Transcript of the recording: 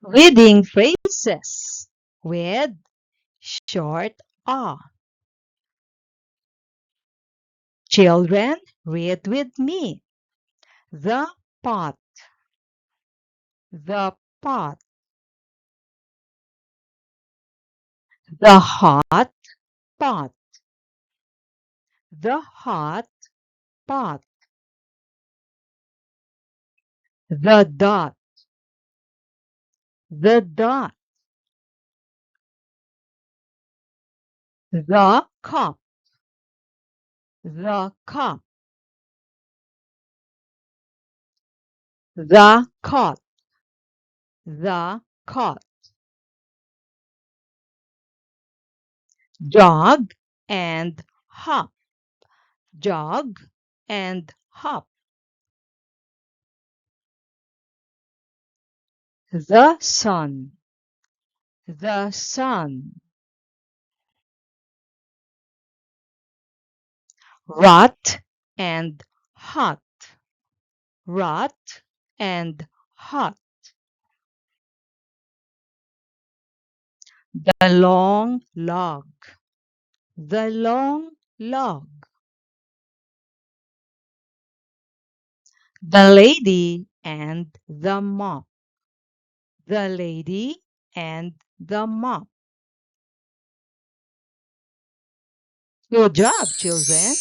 Reading phrases with short R. Children, read with me. The pot, the pot. The hot pot, the hot pot. The dot, the dot. The cup, the cup. The cot, the cot. Jog and hop, jog and hop. The sun, the sun. Rot and hot, rot and hot. The long log, the long log. The lady and the mop, the lady and the mop. Good job, children.